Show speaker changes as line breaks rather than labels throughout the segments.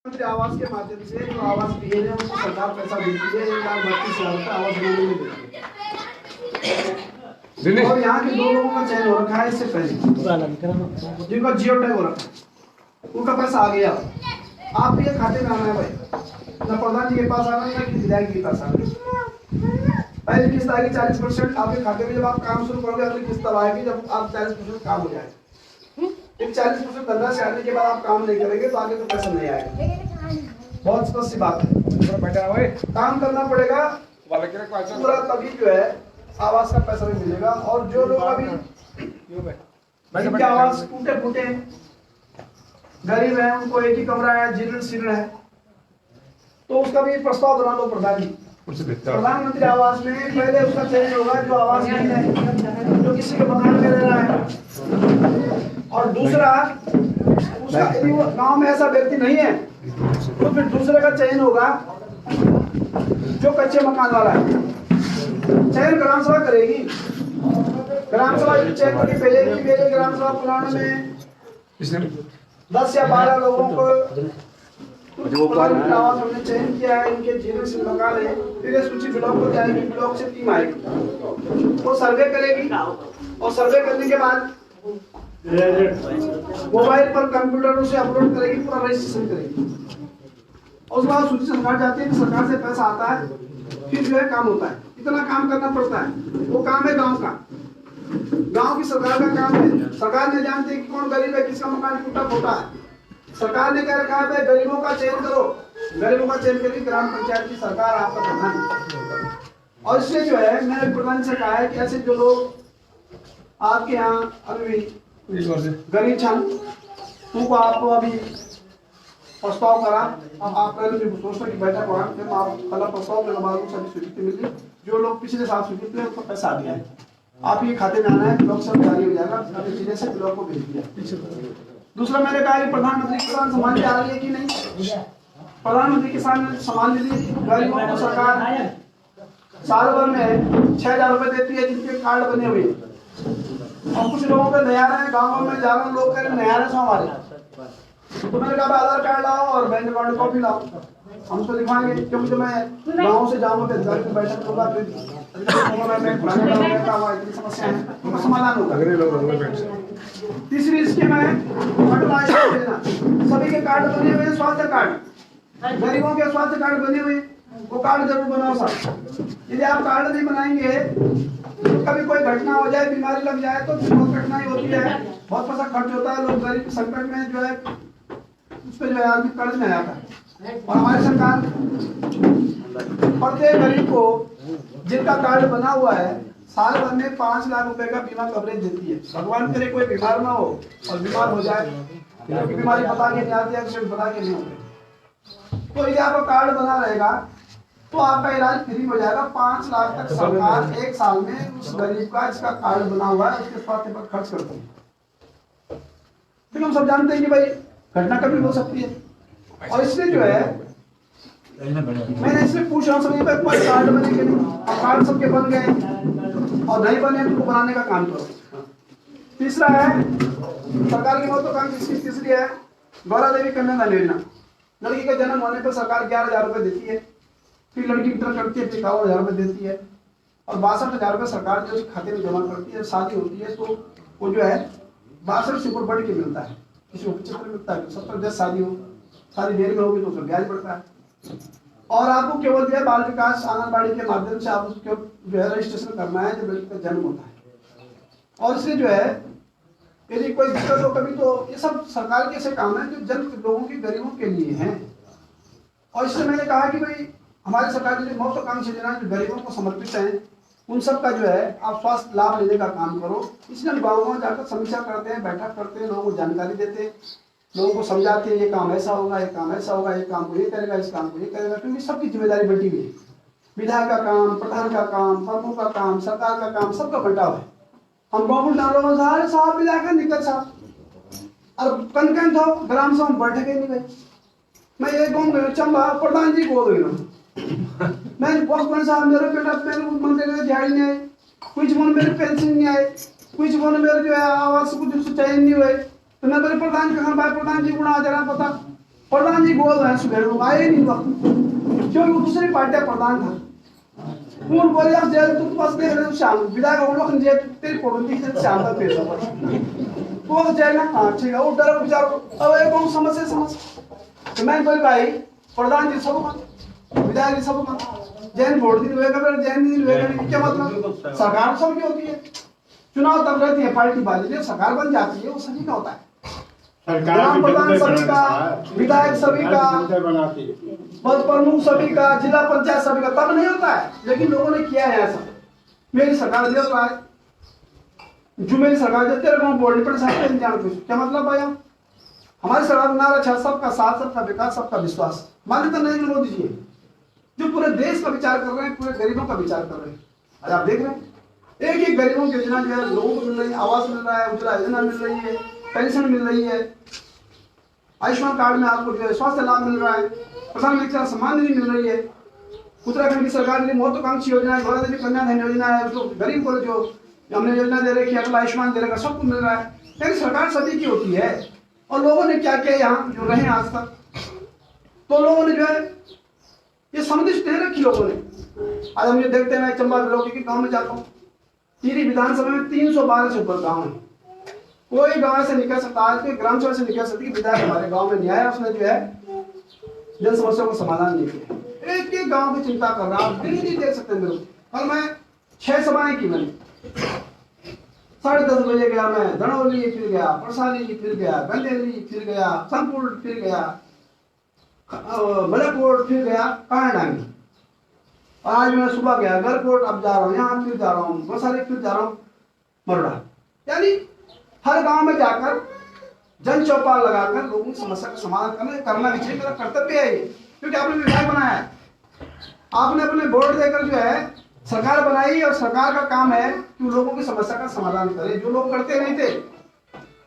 प्रधानमंत्री आवास के माध्यम से जो आवास दिए हैं उनको सरकार पैसा देती है, 1,32,000 का आवास बनाने में देती है। और यहाँ के 2 लोगों का चयन हो रखा है इससे पहले, जिनका जियो टैग हो रखा है, उनका पैसा आ गया। आप ये खाते में आना है भाई, ना प्रधान जी के पास आना है ना विधायक के पास आना है। पहली किस्त आएगी 40% आपके खाते में, जब आप काम शुरू करोगे अगली किस्त तब आएगी जब आप 40% काम हो जाएगा। 40% धंधा से आने के बाद आप काम नहीं करेंगे तो आगे तो पैसा नहीं आएगा। बहुत स्पष्ट सी बात है, काम करना पड़ेगा पूरा, तभी जो है आवास का पैसा भी मिलेगा। और जो लोग अभी जिनके आवास टूटे फूटे गरीब है, उनको एक ही कमरा है, जीर्ण शीर्ण है, तो उसका भी प्रस्ताव बना लो प्रधान जी। प्रधानमंत्री आवास में पहले उसका चयन होगा जो आवास नहीं है, जो किसी के मकान में रह रहा है। और दूसरा, उसका यदि वो गांव में ऐसा व्यक्ति नहीं है तो फिर दूसरे का चयन होगा जो कच्चे मकान वाला है। चयन ग्राम सभा करेगी, ग्राम सभा चयन करके भेजेगी। मेरे ग्राम सभा पुराने में 10 या 12 लोगों को आवास हमने चयन किया है, इनके जीवन से मकान है। फिर ये सूची ब्लॉक को जाएगी, ब्लॉक से टीम आएगी, वो सर्वे करेगी और सर्वे करने के बाद मोबाइल पर कंप्यूटर से अपलोड करेगी, पूरा रजिस्ट्रेशन करेगी। और उसके बाद सूची सरकार जाती है, सरकार से पैसा आता है, फिर जो है काम होता है। इतना काम करना पड़ता है, वो काम है गांव का, गांव की सरकार का काम है। सरकार ने जानती है कि कौन गरीब है, किसका मकान टूटा फूटा है। सरकार ने कह रखा है गरीबों का चयन करो, गरीबों का चयन करके ग्राम पंचायत की सरकार आपका प्रधान। और इसलिए जो है मैंने प्रधान से कहा है कि ऐसे जो लोग आपके यहाँ अभी गरीब छन, उनको आपको अभी प्रस्ताव करा। अब आप पहले सोचते की बैठक वहाँ फिर आप कल प्रस्ताव के बाद सभी स्वीकृति मिली। जो लोग पिछले साल स्वीकृति उनको पैसा आ गया है, आप ये खाते में आना है, ब्लॉक सब जारी हो जाएगा, अभी जिले से ब्लॉक को भेज दिया। दूसरा मैंने कहा कि प्रधानमंत्री किसान सम्मान निधि आ रही है कि नहीं। प्रधानमंत्री किसान सम्मान निधि गरीबों को सरकार साल भर में 6,000 रुपए देती है, जिनके कार्ड बने हुए। और कुछ लोगों के नया है, गाँव में ज्यादा लोग कह रहे नया है हमारे, तो मैंने कहा आधार कार्ड लाओ और बैंक अकाउंट कॉपी लाओ, हम उसको दिखाएंगे। क्योंकि जब मैं गाँव से जाऊंगा तो बैठक होगा, फिर समस्या है, उनका समाधान होगा। तीसरी स्कीम है सभी के कार्ड बने हुए, स्वास्थ्य कार्ड, गरीबों के स्वास्थ्य कार्ड बने हुए, वो कार्ड जरूर बनाओ साहब। यदि आप कार्ड नहीं बनाएंगे तो कभी कोई घटना हो जाए, बीमारी लग जाए तो बहुत कठिनाई होती है, बहुत पैसा खर्च होता है। लोग गरीब संकट में जो है उस पर जो है आदमी कर्ज में आता है। और हमारी सरकार प्रत्येक गरीब को जिनका कार्ड बना हुआ है साल भर में 5 लाख रुपए का बीमा कवरेज देती है। भगवान करे कोई बीमार ना हो और बीमार हो जाए, बीमारी बता के नहीं आती है, बता के नहीं होती, तो यदि आपका कार्ड बना रहेगा तो आपका इलाज फ्री हो जाएगा। 5 लाख तक सरकार एक साल में उस गरीब का जिसका कार्ड बना हुआ है उसके स्वास्थ्य पर खर्च करती है। लेकिन हम सब जानते हैं कि भाई घटना कभी हो सकती है, और इसलिए जो है मैंने इसलिए पूछ रहा हूँ सभी पर कोई कार्ड बने कि नहीं। कार्ड सबके बन गए और नहीं बने तो बनाने का काम करो। तीसरा है सरकार की महत्वाकांक्षी, तीसरी है गौरा देवी कन्यादान योजना। लड़की का जन्म होने पर सरकार 11,000 रुपए देती है, फिर लड़की इंटर करती है 51,000 रुपए देती है, और 62,000 रुपए सरकार जो खाते में जमा करती है। शादी होती है तो वो जो है 62 से ऊपर बढ़ के मिलता है, किसी को 75 मिलता है, 70 शादी हो, शादी देर में होगी तो उसका ब्याज बढ़ता है। और आपको केवल जो है बाल विकास आंगनबाड़ी के माध्यम से आप उसको जो है रजिस्ट्रेशन करना है जब लड़की का जन्म होता है। और इसलिए जो है यदि कोई दिक्कत हो कभी, तो ये सब सरकार के ऐसे काम है जो जन लोगों के गरीबों के लिए हैं। और इसलिए मैंने कहा कि भाई हमारी सरकार की जो महत्वाकांक्षी योजना जो गरीबों को समर्पित है, उन सब का जो है आप स्वास्थ्य लाभ लेने का काम करो। इसलिए हम गाँव में जाकर समीक्षा करते हैं, बैठक करते हैं, लोगों को जानकारी देते हैं, लोगों को समझाते हैं ये काम ऐसा होगा, ये काम ऐसा होगा, ये काम को ये करेगा, इस काम को ये करेगा, क्योंकि सबकी जिम्मेदारी बंटी हुई है। विधायक का काम, प्रधान का काम, प्रमुख का काम, सरकार का काम, सबका बंटाव है। हम गाँव डालो साहब विधायक निकल साहब, और कन था ग्राम सभा में बैठे नहीं भाई। मैं ये गाँव गया चंबा प्रधान जी को गई मैं बहुत बड़े साहब मेरे बेटा मंत्री दिहाड़ी नहीं आए, कुछ मन मेरे पेंशन नहीं आए, कुछ मन मेरे जो है आवास कुछ चयन नहीं हुए, तो मैं बोले प्रधान कहाँ भाई प्रधान जी गुणा जरा पता प्रधान जी बोल रहे हैं सुबह लोग आए नहीं वक्त, क्योंकि वो दूसरी पार्टी प्रधान था। कौन बोले आप जेल तुम पास देख रहे हो शाम विधायक और लोग जेल तेरी पड़ोसी से शाम तक पैसा वो जेल ना हाँ ठीक है वो डरो बेचारो अब एक कौन समस्या तो मैं बोल भाई प्रधान जी सब विधायक जी सब जैन वोट दिन हुए कभी जैन दिन हुए कभी क्या मतलब सरकार सबकी होती है, चुनाव तब रहती है पार्टी वाली, जब सरकार बन जाती है वो सभी का होता है, ग्राम प्रधान सभी का, विधायक सभी का, पद प्रमुख सभी का, जिला पंचायत सभी का, तब नहीं होता है। लेकिन लोगों ने किया है ऐसा, मेरी सरकार दे रहा है जो मेरी सरकार देते रहे बोलने पर क्या मतलब भाई हमारी सरकार बना रहा है सबका साथ सबका विकास सबका विश्वास, मान्यता नरेंद्र मोदी जी जो पूरे देश का विचार कर रहे हैं, पूरे गरीबों का विचार कर रहे हैं। आज आप देख रहे हैं एक एक गरीबों की योजना जो है लोगों को मिल रही है, आवास मिल रहा है, उज्ज्वला योजना मिल रही है, पेंशन मिल रही है, आयुष्मान कार्ड में आपको जो है स्वास्थ्य लाभ मिल रहा है, प्रधानमंत्री सम्मान निधि मिल रही है, उत्तराखंड की सरकार ने महत्वाकांक्षी योजना है, गौरा देवी कन्याधन योजना है, तो गरीब को जो हमने योजना दे रखी है, अगला आयुष्मान दे रखा, सबको मिल रहा है। लेकिन सरकार सभी की होती है और लोगों ने क्या किया यहाँ जो रहे आज तक, तो लोगों ने जो है ये संदेश दे रखी लोगों ने। आज हम ये देखते हैं, मैं चंबा ब्लॉक के गांव में जाता हूँ, टिहरी विधानसभा में 312 से ऊपर गांव है, कोई गांव से निकल सकता है, कोई ग्राम सभा से निकल सकती है, विधायक हमारे गांव में नहीं आया, उसने जो है जन समस्या को समाधान नहीं किया। एक एक गांव की चिंता कर रहा है, नहीं देख सकते मेरे को। कल मैं 6 सभाएं की मैंने, 10:30 बजे गया मैं धनौली, फिर गया परसाली, फिर गया गंदेली, फिर गया संपूर्ण, फिर गया मलकोट, फिर गया कांडांगी। आज मैं सुबह गया गरकोट, अब जा रहा हूँ यहाँ, फिर जा रहा हूँ परसाली, फिर जा रहा हूँ मरोड़ा। यानी हर गांव में जाकर जन चौपाल लगाकर लोगों की समस्या का समाधान करना भी चाहिए, मेरा कर्तव्य है ये, क्योंकि आपने विधायक बनाया है, आपने अपने वोट देकर जो है सरकार बनाई और सरकार का काम है कि लोगों की समस्या का समाधान करे, जो लोग करते नहीं थे।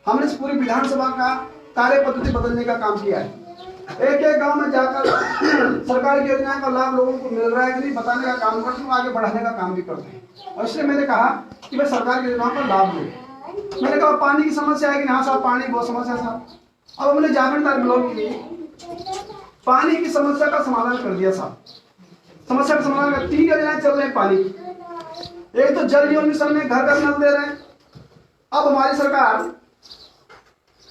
हमने इस पूरी विधानसभा का कार्य पद्धति बदलने का काम किया है, एक एक गांव में जाकर सरकार की योजनाओं का लाभ लोगों को मिल रहा है कि नहीं बताने का काम करते हैं, आगे बढ़ाने का काम भी करते हैं। और इसलिए मैंने कहा कि मैं सरकार की योजनाओं का लाभ लूँ। मैंने कहा पानी की समस्या है कि हाँ साहब पानी बहुत समस्या साहब, अब हमने जागरणदार ब्लॉक के लिए पानी की समस्या का समाधान कर दिया साहब। समस्या का समाधान कर 3 योजनाएं चल रही है पानी की, एक तो जल जीवन मिशन में घर घर नल दे रहे हैं। अब हमारी सरकार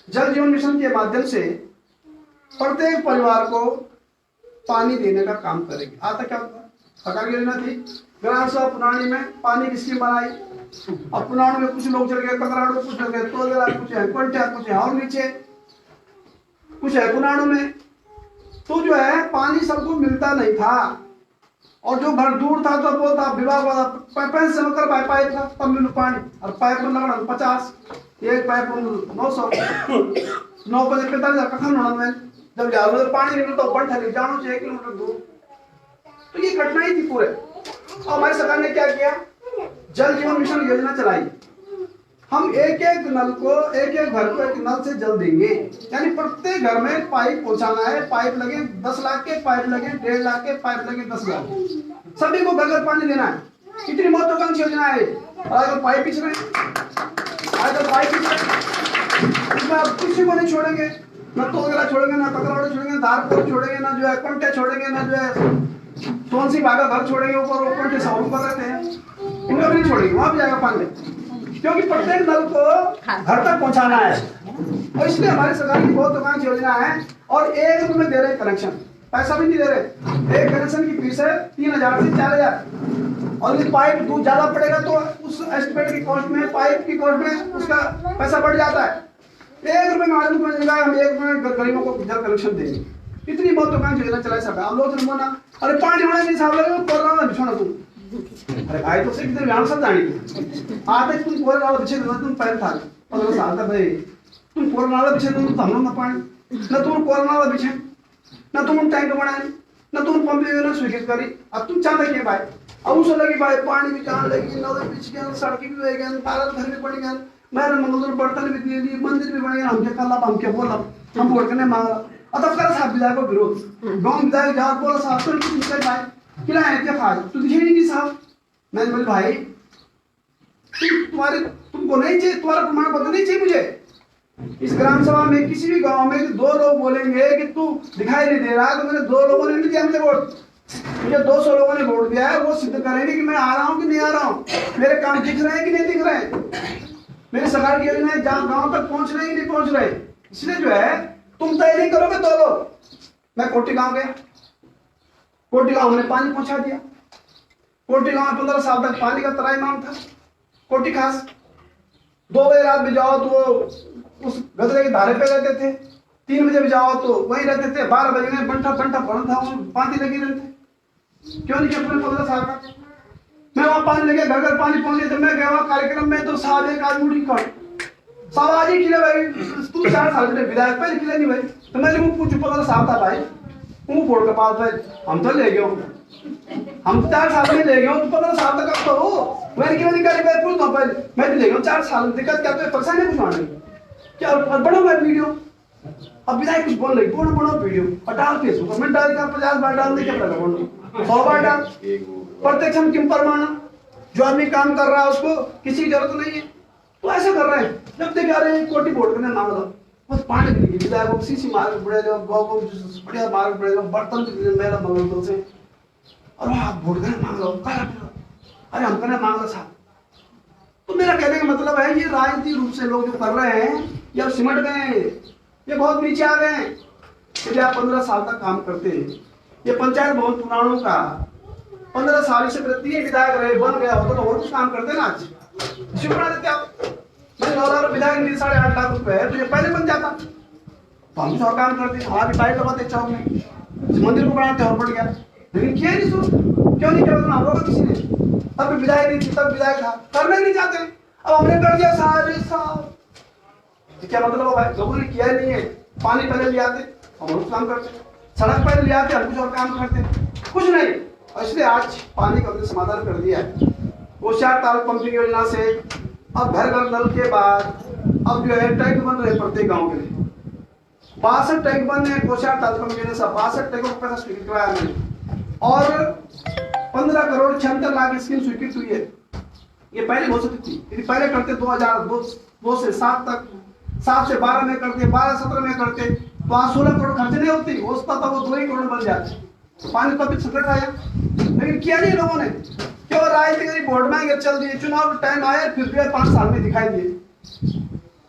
जल जीवन मिशन के माध्यम से प्रत्येक परिवार को पानी देने का काम करेगी। आज तक क्या सरकार की योजना थी, ग्राम सभा पुरानी में पानी की स्कीम बनाई, अब पुराण में कुछ लोग चल गए, कतराड़ू कुछ चल गए, तोलरा कुछ है, कोंटिया कुछ है और नीचे कुछ है पुराणों में, तो जो है पानी सबको मिलता नहीं था। और जो घर दूर था तो बोलता विभाग वाला पैसे से होकर पाइप था तब मिलू पानी, और पाइप में लगना 50, एक पाइप 900 9 बजे 45 कखन होना में जब जाओ तो पानी नहीं मिलता, बंद ठहरी जानो चाहिए 1 किलोमीटर दूर, तो ये कठिनाई थी पूरे। और हमारी सरकार ने क्या किया, जल जीवन मिशन योजना चलाई। हम एक एक नल को, एक एक घर को एक नल से जल देंगे, यानी प्रत्येक घर में पाइप पहुंचाना है। पाइप लगे 10 लाख के, पाइप लगे 1.5 लाख के, पाइप लगे 10 लाख, सभी को घर घर पानी देना है। कितनी महत्वाकांक्षी योजना है। और अगर पाइप पिछ रहे, अगर पाइप पिछ रहे, आप किसी को नहीं छोड़ेंगे, ना तोगरा छोड़ेंगे, ना ककराड़ू छोड़ेंगे, धारपुर छोड़ेंगे, ना जो है कंटे छोड़ेंगे, ना जो है सोनसी बागा घर छोड़ेंगे, ऊपर वो कंटे साउंड कर रहते हैं, इनको भी नहीं छोड़ेंगे, वहां भी जाएगा पानी, क्योंकि प्रत्येक नल को घर तक पहुंचाना है। और इसलिए हमारी सरकार की बहुत महत्वाकांक्षी योजना है। और 1 रुपये में दे रहे कनेक्शन, पैसा भी नहीं दे रहे। एक कनेक्शन की फीस है 3000 से 4000, और यदि पाइप दूर ज्यादा पड़ेगा तो उस एस्टिमेट की कॉस्ट में, पाइप की कॉस्ट में उसका पैसा बढ़ जाता है। 1 रुपये में आदमी को मिलेगा, हम 1 रुपये में गरीबों को जल कनेक्शन देंगे। इतनी महत्वाकांक्षी योजना चलाई सरकार। हम लोग बोला अरे पानी होना नहीं साहब लगे कोरोना बिछोना तुम, अरे भाई तो सिर्फ इधर सब जानी आते तुम कोरोना बिछे तुम पहले था 15 साल तक भाई तुम कोरोना बिछे तुम हम लोग ना पानी न तुम कोरोना बिछे न तुम टैंक बनाए न तुम पंप योजना स्वीकृत करी। अब तुम चाहते क्या भाई, अब उसे लगी भाई पानी भी कहाँ लगी, नल बिछ गया, सड़क भी हो गया, तारत घर भी पड़ गया, मैंने मंगलसूत्र बर्तन भी दे दिए, मंदिर भी बन गया, हम क्या कर ला, हम क्या बोला, हम वोट करने मांगा। और तब कर साहब विधायक को विरोध, गांव विधायक जहाँ बोला साहब तो कुछ निकल भाई खिलाए क्या खाए, तू दिखे नहीं साहब। मैंने बोले भाई तुमको नहीं चाहिए, तुम्हारा प्रमाण पत्र नहीं चाहिए मुझे, इस ग्राम सभा में किसी भी गांव में दो लोग बोलेंगे कि तू दिखाई नहीं दे रहा है, तो मैंने दो लोगों ने नहीं दिया मुझे वोट, मुझे 200 लोगों ने वोट दिया है, वो सिद्ध करेंगे कि मैं आ रहा हूँ कि नहीं आ रहा हूँ, मेरे काम दिख रहे हैं कि नहीं दिख रहे हैं, मेरी सरकार की योजनाएं जहाँ गांव तक पहुंच रही कि नहीं पहुंच रहे। इसलिए जो है तुम तय नहीं करोगे दो लोग। मैं कोटी गांव गया, कोटी गांव में पानी पहुंचा दिया, कोटी गांव में 15 साल तक पानी का त्राईमाम था। कोटी खास 2 बजे रात में जाओ तो उस गदरे के धारे पे रहते थे, 3 बजे भी जाओ तो वहीं रहते थे, 12 बजे में बंटा बंटा पड़ा था, पानी लगी रहते। क्यों नहीं किया? 15 साल का मैं वहां पानी लेके घर घर पानी पहुंचे थे। मैं गया वहां कार्यक्रम में तो साहब एक आदमी उठी खड़ साहब आज ही खिले भाई, तू 4 साल के विधायक पहले खिले नहीं भाई, तो मैंने मुंह पूछू 15 साल था भाई, मुंह फोड़ के पास भाई हम तो ले गए, हम 4 साल में ले गए, तो 15 साल तक अब तो हो मैंने क्यों नहीं करी भाई, पूछ दो पहले मैं तो ले गया 4 साल में, दिक्कत क्या? तो परेशानी कुछ आने क्या बड़ा मैं वीडियो अब विधायक कुछ बोल रही बड़ा वीडियो और डाल फेसबुक में डाल कर 50 बार डाल दे, क्या पड़ेगा बोलो 100 बार डाल, प्रत्यक्ष हम किम परमाणु, जो आदमी काम कर रहा है उसको किसी की जरूरत नहीं है, तो ऐसा कर रहे हैं। जब देख रहे हैं कोटी बोर्ड करने मांग लो बस पानी के लिए विधायक को सीसी मार्ग पड़े लो, गांव को बढ़िया मार्ग पड़े लो, बर्तन के लिए मेरा मंगल दो से और आप वोट करने मांग लो, अरे हम करने मांग लो साहब। तो मेरा कहने का मतलब है ये राजनीतिक रूप से लोग जो कर रहे हैं ये अब सिमट गए हैं, ये बहुत नीचे आ गए हैं। यदि आप 15 साल तक काम करते हैं, ये पंचायत भवन पुराणों का 15 साल से वृत्ति विधायक रहे बन गया होता तो और कुछ काम करते ना, आज इसी बना देते आप। मेरे 9 लाख विधायक मिली 8.5 लाख रुपए है तो ये पहले बन जाता, तो हम और काम करते, हमारी बाइक लगाते चौक में, मंदिर को बनाते और बढ़ गया, लेकिन किया नहीं शुरू, क्यों नहीं किया? हम लोग किसी ने तब विधायक नहीं थी, तब विधायक था, करना ही नहीं चाहते, अब हमने कर दिया साहब। क्या मतलब है भाई? लोगों ने किया ही नहीं है, पानी पहले ले आते हम लोग काम करते, सड़क पहले ले आते हम कुछ और काम करते, कुछ नहीं। इसलिए आज पानी का समाधान कर दिया है कोशार ताल पंपिंग योजना से। अब घर घर नल के बाद अब जो है टैंक बन रहे प्रत्येक गांव के लिए, 62 टैंक बन रहे कोशार ताल पंपिंग योजना से, 62 टैंकों का पैसा स्वीकृत कराया मैंने और 15 करोड़ 76 लाख स्कीम स्वीकृत हुई है। ये पहले हो सकती थी, यदि पहले करते 2002 से 7 तक, 7 से 12 में करते, 12-17 में करते तो आज 16 करोड़ खर्च नहीं होती, हो सकता था वो 2 ही करोड़ बन जाते, तो पानी का भी संकट आया, लेकिन किया नहीं लोगों ने। क्यों? राजनीतिक वोट मांगे चल दिए, चुनाव टाइम आया फिर भी 5 साल में दिखाई दिए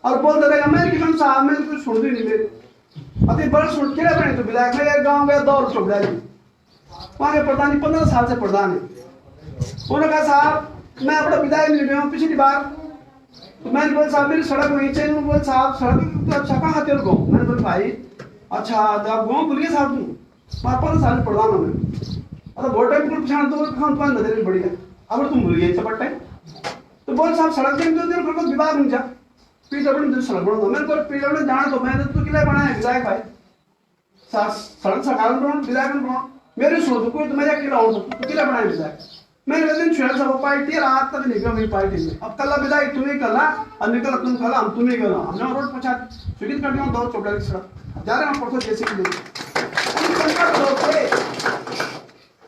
और बोलते रहेगा मैं किसान साहब में कुछ सुन भी नहीं मेरे अभी बड़ा सुन के बने। तो विधायक में एक गाँव गया 2 वर्ष विधायक, वहां के प्रधान 15 साल से प्रधान है, उन्होंने कहा साहब मैं अपना विधायक नहीं गया हूँ पिछली बार, तो मैंने बोला साहब मेरी सड़क नहीं चाहिए, बोले साहब सड़क तो अच्छा कहाँ आते हो गाँव, मैंने बोला भाई अच्छा आप गाँव भूल गए साहब तुम 15 साल में प्रधान हो मैं, मतलब वोट टाइम पूछा तो तुम्हारी नजर बढ़िया, अब तुम भूल गए चपट टाइम, तो बोल साहब सड़क के दिन विभाग नहीं जा पीडब्ल्यू सड़क बना, मैंने बोला पीडब्ल्यू जाना तो मैंने तो किला बनाया विधायक भाई, सड़क सरकार बनाओ विधायक बनाओ, मेरे सोच कोई तो मैं किला हूँ तो किला बनाया विधायक, मैंने दिन छुड़ा सब पार्टी आज तक निकला मेरी पार्टी में, अब कल विधायक तुम्हें कला और निकल तुम कला हम तुम्हें कला, हमने रोड पहुंचा स्वीकृत कर दिया 2 चौड़ा की सड़क जा रहे हैं परसों जैसे कि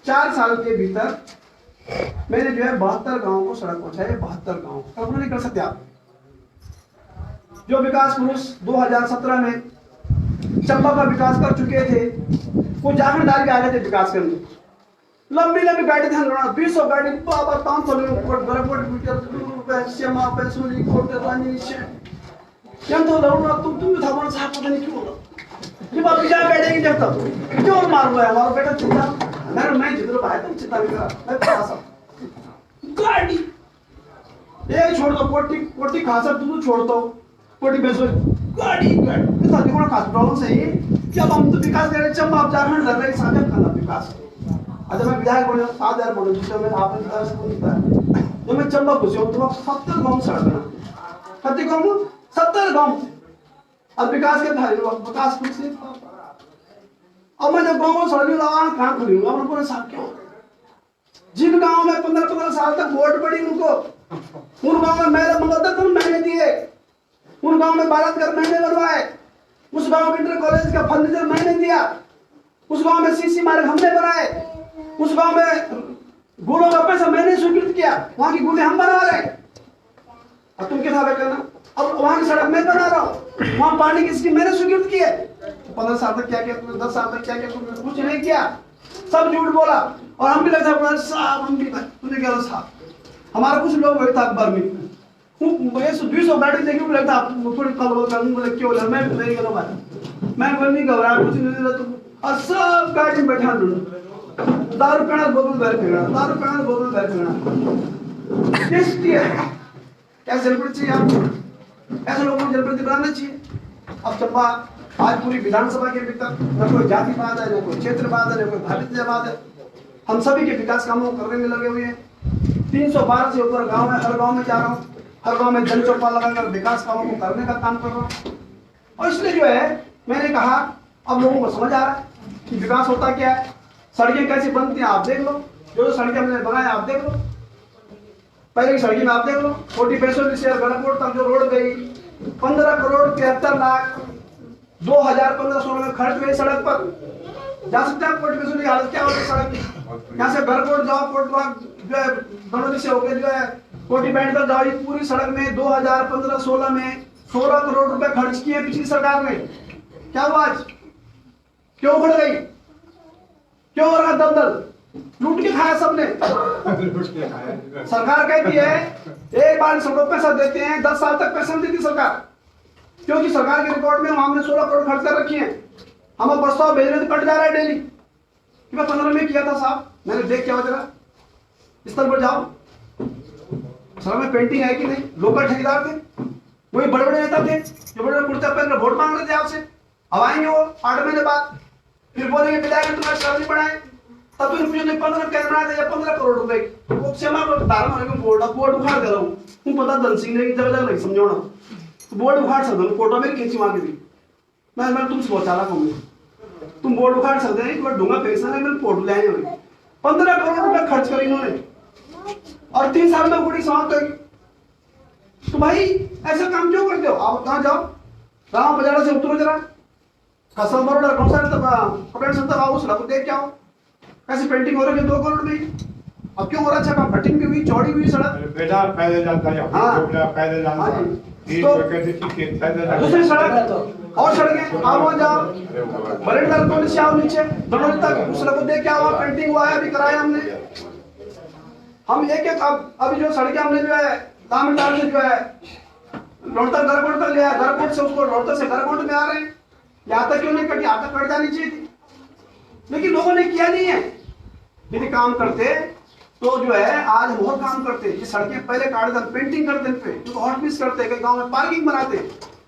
4 साल के भीतर मैंने जो है 72 गांवों को सड़क पहुंचाई, 72 गांव कल्पना नहीं कर सकते आप। जो विकास पुरुष 2017 में चंबा का विकास कर चुके थे वो जागीरदार के आ गए थे विकास करने, लंबी लंबी गाड़ी थे 200 गाड़ी बाबा 500 श्यामा पैसोली कोट रानी से तो लौड़ा तुम था बोला साहब पता नहीं क्यों बोला ये बात बिजा बैठेगी जब तक क्यों मार हुआ है हमारा बेटा चिंता मैं जिधर भाई तुम चिंता नहीं करा मैं खासा गाड़ी ये छोड़ दो कोटी खासा तू छोड़ दो कोटी बेसो गाड़ी गाड़ी साथी को खास प्रॉब्लम सही है जब हम तो विकास कर रहे चंबा आप झारखंड लग रहे साझा करना विकास अच्छा मैं विधायक बोले 7000 बोले जिसमें मैं आपने विकास को नहीं जब मैं चंबा घुसे हूं तो 70 गांव सड़क बना कति गांव 70 गांव अब विकास के भाई विकास कुछ से अब मैं जब गांव में सड़क लगा कहां खुलूंगा मैं बोले साहब क्यों जिन गांव में 15 साल तक वोट पड़ी उनको उन गांव में मेरे मंगलदत्त मैंने दिए उन गांव में बालतघर मैंने बनवाए उस गांव में इंटर कॉलेज का फर्नीचर मैंने दिया उस गांव में सीसी मार्ग हमने बनाए उस गांव में गुलों का पैसा मैंने स्वीकृत किया वहां की गुले हम बना रहे और तुम क्या करना अब वहां की सड़क मैं बना रहा हूँ, वहां पानी की स्कीम मैंने स्वीकृत की है। 15 साल तक क्या किया तुमने, 10 साल तक क्या किया तुमने? कुछ नहीं किया, सब झूठ बोला। और हम भी लगता साहब, हम भी तुमने क्या साहब, हमारा कुछ लोग बैठा अखबार में 200 गाड़ी देखी लगता थोड़ी कल करूँ, बोले क्यों मैं नहीं करो भाई, मैं कोई नहीं घबरा, कुछ नहीं रहता। और सब गाड़ी में बैठा दारू पीना, बोतल भर पीना, दारू पीना, बोतल भर पीना। टेस्टी है, क्या जलप्रति चाहिए आपको? ऐसे लोगों को जलप्रति बनाना चाहिए। अब चंबा आज पूरी विधानसभा के भीतर न कोई जातिवाद है, न कोई क्षेत्रवाद है, न कोई भाषावाद है, हम सभी के विकास कामों को करने में लगे हुए हैं। 312 से ऊपर गांव है, हर गांव में जा रहा हूँ, हर गांव में जन चौपाल लगाकर विकास कामों को करने का काम कर रहा हूँ। और इसलिए जो है मैंने कहा अब लोगों को समझ आ रहा है कि विकास होता क्या है, सड़कें कैसे बनती हैं आप देख लो, जो सड़कें हमने बनाए आप देख लो, पहले की सड़कें आप देख लो, छोटी पैसों से गणकोट तक जो रोड गई 15 करोड़ 73 लाख 2015-16 में खर्च हुए सड़क पर। जा सकते हैं कोट पैसों की हालत क्या होती है सड़क की, यहाँ से गणकोट जाओ, कोटवाग जो है गणोली से होकर जो है कोटी बैंड तक जाओ, पूरी सड़क में 2015-16 में 16 करोड़ रुपए खर्च किए पिछली सरकार ने। क्या हुआ आज, क्यों उखड़ गई, क्यों हो रहा दलदल, लूट के खाया सबने। सरकार कहती है एक बार सबको पैसा देते हैं, 10 साल तक पैसा नहीं देती सरकार, क्योंकि सरकार के रिकॉर्ड में हमने 16 करोड़ खर्च कर रखी है। हम प्रस्ताव भेज रहे थे, कट जा रहा है डेली कि मैं 15 में किया था साहब, मैंने देख क्या हो जरा स्थल पर जाओ, सर में पेंटिंग है कि नहीं। लोकल ठेकेदार थे, वही बड़े बड़े नेता थे जो बड़े बड़े कुर्ता पहनकर वोट मांग रहे थे आपसे, अब आएंगे वो 8 महीने बाद, फिर बोलेंगे विधायक तुम्हारे सर नहीं बढ़ाए, तब तो पूछो 15 कैसे बनाए थे या 15 करोड़ रुपए वो क्षमा बोर्ड उखाड़ दे रहा हूँ, तुम पता धन सिंह ने जगह जगह समझाना, बोर्ड उखाड़ सकते हो, फोटो मेरी खींची मांगी थी, मैं तुमसे बहुत चाला कहूँगी, तुम बोर्ड उखाड़ सकते हैं, एक बार ढूंगा पैसा है, मैंने फोटो ले आए 15 करोड़ रुपए खर्च कर इन्होंने और 3 साल में पूरी समाप्त होगी। तो भाई ऐसा काम क्यों करते हो? आप कहाँ जाओ, गाँव बाजार से उतरो जरा, कसम बरोड़ा कौन सा पकड़ सकता है, उस रखो देख क्या हो कैसे पेंटिंग हो रही है 2 करोड़ में। अब क्यों हो रहा है? कटिंग भी हुई, चौड़ी हुई सड़क,
बेटा पैदल जाता है,
हाँ
पैदल जाता है,
दूसरी सड़क और सड़कें आप वहाँ जाओ, बरेंडर पुलिस से आओ नीचे दोनों तक उस सड़क को देख क्या हुआ, पेंटिंग हुआ है, अभी कराया हमने। हम एक एक अभी जो सड़कें हमने जो है तामिलनाडु से जो है रोहतक गरकोट तक लिया, गरकोट से उसको रोहतक से गरकोट में आ रहे हैं, यहाँ तक क्यों नहीं कटी, यहाँ तक कट जानी चाहिए थी, लेकिन लोगों ने किया नहीं है। यदि काम करते तो जो है आज हम और काम करते, ये सड़कें पहले काट देते, पेंटिंग करते पे तो हॉट पीस करते, कई गांव में पार्किंग बनाते,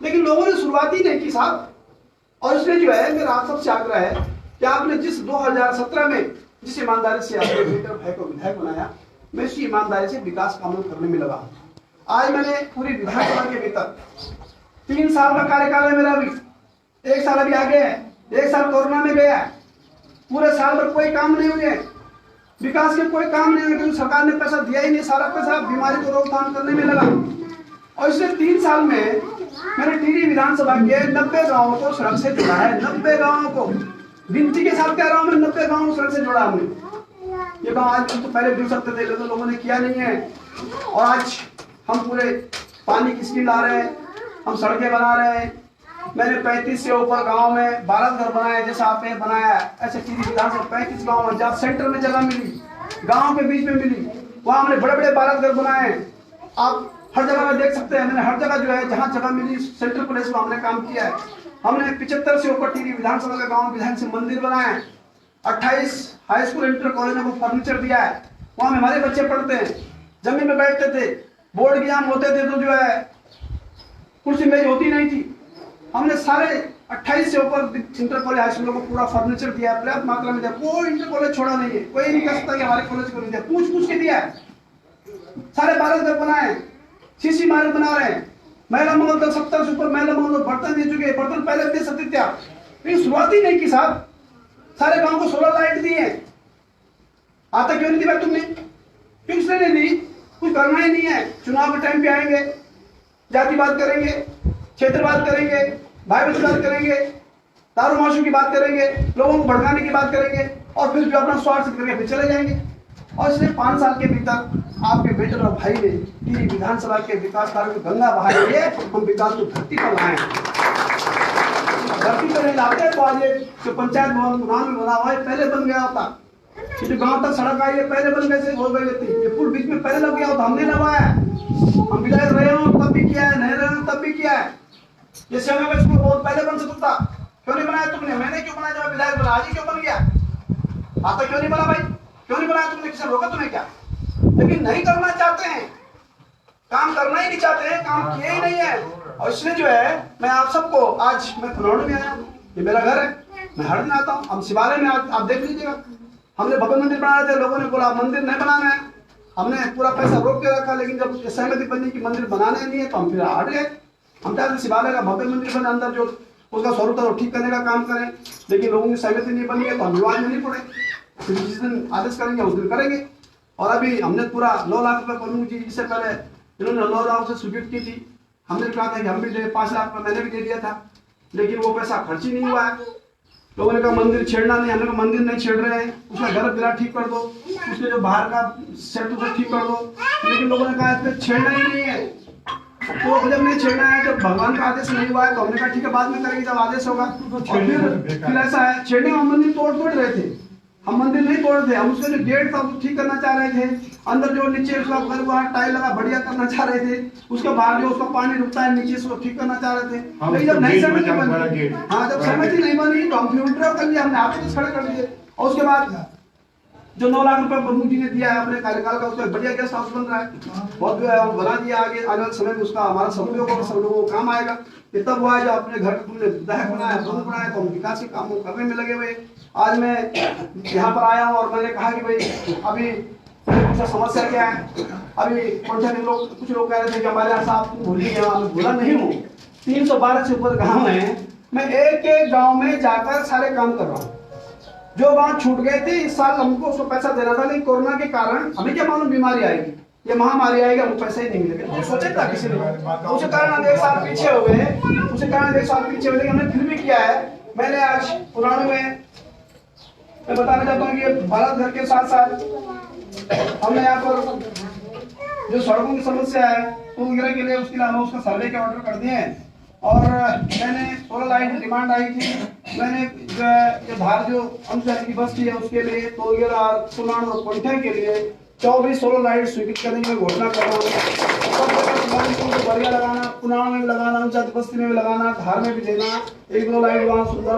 लेकिन लोगों ने शुरुआत ही नहीं की साहब। और इसलिए जो है मेरा आप सबसे आग्रह है कि आपने जिस 2017 में जिस ईमानदारी से आपने विधायक बनाया, मैं इसी ईमानदारी से विकास कामों करने में लगा। आज मैंने पूरी विधानसभा के भीतर 3 साल का कार्यकाल है मेरा, अभी 1 साल अभी आगे है, 1 साल कोरोना में गया, पूरे साल भर कोई काम नहीं हुए, विकास के कोई काम नहीं हुए, क्योंकि सरकार ने पैसा दिया ही नहीं, सारा पैसा बीमारी को रोकथाम करने में लगा। और इसलिए 3 साल में मैंने टिहरी विधानसभा के 90 गांवों को सड़क से जोड़ा है, 90 गांवों को, गिनती के साथ कह रहा हूं मैं, 90 गांवों को सड़क से जोड़ा हमने। ये गाँव आज तो पहले जुड़ सकते थे, लेकिन लोगों ने किया नहीं है। और आज हम पूरे पानी की स्कीम ला रहे हैं, हम सड़कें बना रहे हैं। मैंने 35 से ऊपर गांव में 12 घर बनाए, जैसा आपने बनाया, ऐसे टिहरी विधानसभा 35 गांव में, जहाँ सेंटर में जगह मिली, गांव के बीच में मिली, वहां हमने बड़े बड़े 12 घर बनाए हैं। आप हर जगह में देख सकते हैं, मैंने हर जगह जो है जहाँ जगह मिली सेंट्रल प्लेस में हमने काम किया है। हमने 75 से ऊपर टिहरी विधानसभा के गाँव विधान से मंदिर बनाए हैं, 28 हाई स्कूल इंटर कॉलेजों को फर्नीचर दिया है, वहाँ में हमारे बच्चे पढ़ते हैं, जमीन में बैठते थे, बोर्ड एग्जाम होते थे तो जो है कुर्सी मेज होती नहीं थी, हमने सारे 28 से ऊपर इंटर कॉलेज हाई स्कूलों को पूरा फर्नीचर दिया है, पर्याप्त मात्रा में दिया, कोई इंटर कॉलेज छोड़ा नहीं है, कोई नहीं कह सकता कि हमारे कॉलेज को नहीं दिया, पूछ पूछ के दिया है। सारे 12 घर बनाए, सीसी मार्ग बना रहे हैं, महिला मंगल तक 70 से ऊपर महिला मंगल बर्तन दे चुके, बर्तन पहले दे सकते थे आप, लेकिन शुरुआत ही नहीं की साहब। सारे गांव को सोलर लाइट दी है, आता क्यों नहीं दी भाई तुमने? क्यों इसलिए नहीं दी? कुछ करना ही नहीं है, चुनाव के टाइम पे आएंगे, जातिवाद करेंगे, क्षेत्रवाद करेंगे, भाईवाद करेंगे, दारूमाशु की बात करेंगे, लोगों को भड़काने की बात करेंगे, और फिर जो अपना स्वार्थ करके फिर चले जाएंगे। और इसलिए 5 साल के भीतर आपके बेटे और भाई ने कि विधानसभा के विकास कार्य को गंगा बहाए लिए हम विकास को धरती पर लाए। धरती पर लाते तो आज ये जो पंचायत भवन पुरान में बना हुआ है पहले बन गया होता। ये जो गांव तक सड़क आई है पहले बन गए हो गई थी। ये पुल बीच में पहले लग गया होता, हमने लगवाया। हम विधायक रहे हो तब भी किया है, नहीं रहे हो तब भी किया है। ये श्यामा का स्कूल बहुत पहले बन सकता था, क्यों नहीं बनाया तुमने? मैंने क्यों बनाया? जब विधायक बना आज ही क्यों बन गया? आता क्यों नहीं बना भाई? क्यों नहीं बनाया तुमने? किसी रोका तुम्हें क्या? लेकिन नहीं करना चाहते हैं, काम करना ही नहीं चाहते हैं, काम किए ही नहीं है। और इसलिए जो है मैं आप सबको आज मैं पुराने में आया हूँ, ये मेरा घर है, मैं हर दिन आता हूँ। हम शिवालय में आप देख लीजिएगा, हमने भव्य मंदिर बना रहे थे, लोगों ने बोला मंदिर नहीं बनाना है, हमने पूरा पैसा रोक के रखा। लेकिन जब सहमति बनी कि मंदिर बनाने नहीं है तो हम फिर हट गए। हम चाहते शिवालय का भव्य मंदिर बने, अंदर जो उसका स्वरूप था वो ठीक करने का काम करें, लेकिन लोगों की सहमति नहीं बनी है तो हम विवाद में नहीं पड़े। फिर जिस दिन आदेश करेंगे उस दिन करेंगे। और अभी हमने पूरा 9 लाख रुपए प्रमुख जी इससे पहले इन्होंने 9 लाख से स्वीकृत की थी, हमने कहा था कि हम भी दे 5 लाख रुपए मैंने भी दे दिया था, लेकिन वो पैसा खर्च ही नहीं हुआ है। लोगों ने कहा मंदिर छेड़ना नहीं, हमने कहा मंदिर नहीं छेड़ रहे हैं, उसका गर्भ गिरा ठीक कर दो, उसके जो बाहर का सेट उसे ठीक कर दो। लेकिन लोगों ने कहा इस पर छेड़ना ही नहीं है। तो जब नहीं छेड़ना है, जब भगवान का आदेश नहीं हुआ है तो हमने कहा ठीक है बाद में करेंगे जब आदेश होगा। फिर ऐसा है, छेड़ने हम मंदिर तोड़ रहे थे, हम मंदिर नहीं तोड़ थे, हम उसका जो गेट था वो ठीक करना चाह रहे थे, अंदर जो नीचे उसका वहाँ टाइल लगा बढ़िया करना चाह रहे थे, उसके बाहर जो उसका पानी रुकता है नीचे से वो ठीक करना चाह रहे थे। लेकिन जब नहीं सहमति बनी, हाँ जब सहमति नहीं बनी तो हम फिर विड्रॉ कर लिया, हमने आदेश खड़े कर दिए। और उसके बाद जो 9 लाख रुपए प्रमुख जी ने दिया है अपने कार्यकाल का, उसका बढ़िया गेस्ट हाउस बन रहा है, बहुत जो है बना दिया। आगे आने वाले समय में उसका हमारा सदुपयोग होगा, सब लोगों को काम आएगा। ये तब हुआ है जब अपने घर को तुमने विधायक बनाया, प्रमुख बनाया, तो हम विकास के कामों करने में लगे हुए। आज मैं यहाँ पर आया हूँ और मैंने कहा कि भाई अभी कुछ समस्या क्या है। अभी कुछ लोग कह रहे थे कि हमारे यहाँ साहब भूल ही गया, मैं भूला नहीं हूँ। 312 से ऊपर गाँव है, मैं एक गाँव में जाकर सारे काम कर रहा हूँ। जो गांव छूट गए थे इस साल हमको उसको पैसा देना था, लेकिन कोरोना के कारण हमें क्या मालूम बीमारी आएगी, ये महामारी आएगी, हमको पैसा ही नहीं मिलेगा। सोचा था किसी ने, उसी कारण हम 1 साल पीछे हो गए, उसी कारण 1 साल पीछे हो गए। हमने फिर भी किया है। मैंने आज पुराने में मैं बताना चाहता हूँ कि भारत घर के साथ साथ हमने यहाँ पर जो सड़कों की समस्या है वगैरह के लिए उसके लिए हमें उसका सर्वे के ऑर्डर कर दिए हैं। और मैंने 16 लाइन डिमांड आई थी, मैंने जो धार जो अनुसार की बस की है उसके लिए तो पुराण और पंठे के लिए 24-16 लाइट स्वीकृत करने की घोषणा कर रहा हूँ। बढ़िया लगाना, पुराण में भी लगाना, अनुसार बस्ती में भी लगाना, धार में भी देना, 1-2 लाइट वहाँ सुंदर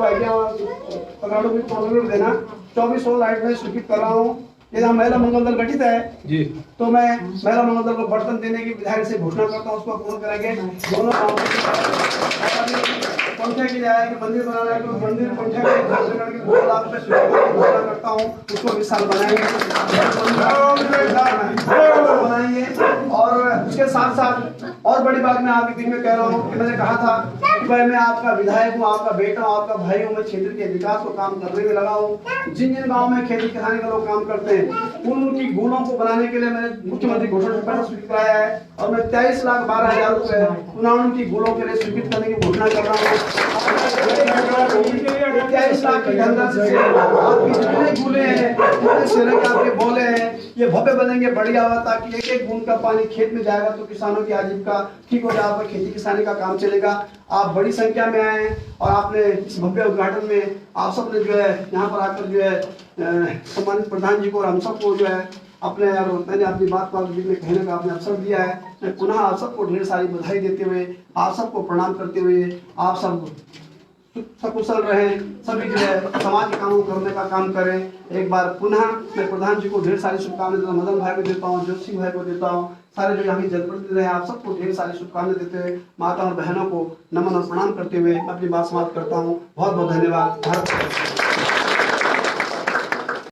पकड़ों भी देना। 24-16 लाइट में स्वीकृत कर रहा हूँ। यदि हम महिला मंगल दल गठित है जी, तो मैं महिला मंगल दल को बर्तन देने की विधायक से घोषणा करता हूँ, उसको पूर्ण करेंगे। दोनों पंखे की जाए कि मंदिर बनाना है तो मंदिर पंखे के 2 लाख रुपए स्वीकृत घोषणा करता हूँ, उसको 20 साल बनाएंगे। और उसके साथ साथ और बड़ी बात मैं आपके बीच में कह रहा हूँ कि मैंने कहा था कि भाई मैं आपका विधायक हूँ, आपका बेटा हूँ, आपका भाई हूँ, मैं क्षेत्र के विकास को काम करने में लगा हूँ। जिन जिन गाँव में खेती किसानी का लोग काम करते हैं उनकी गुणों को बनाने के लिए मैंने मुख्यमंत्री घोषणा पत्र स्वीकृत कराया है और मैं 23,12,000 रुपए पुराण की गुणों के लिए स्वीकृत करने की घोषणा कर रहा हूँ। 23 लाख की धनराशि से आपकी जितने गुले हैं, जितने सिरे के आपके बोले हैं, ये भव्य बनेंगे, बढ़िया हुआ, ताकि एक एक बूंद का पानी खेत में जाएगा तो किसानों की आजीविका ठीक हो जाएगा, खेती किसानी का काम चलेगा। आप बड़ी संख्या में आए हैं और आपने इस भव्य उद्घाटन में आप सब ने जो है यहाँ पर आकर जो है सम्मानित प्रधान जी को और हम सबको जो है अपने और मैंने अपनी बात को बीच में कहने का आपने अवसर दिया है। मैं पुनः आप सबको ढेर सारी बधाई देते हुए, आप सबको प्रणाम करते हुए, आप सब सकुशल रहें, सभी जो है समाज के कामों करने का काम करें। एक बार पुनः मैं प्रधान जी को ढेर सारी शुभकामनाएं देता हूँ, मदन भाई को देता हूँ, जोशी भाई को देता हूँ, सारे जो यहाँ के जनप्रतिनिधि हैं आप सबको ढेर सारी शुभकामनाएं देते हुए, माता और बहनों को नमन और प्रणाम करते हुए अपनी बात समाप्त करता हूँ। बहुत बहुत धन्यवाद। भारत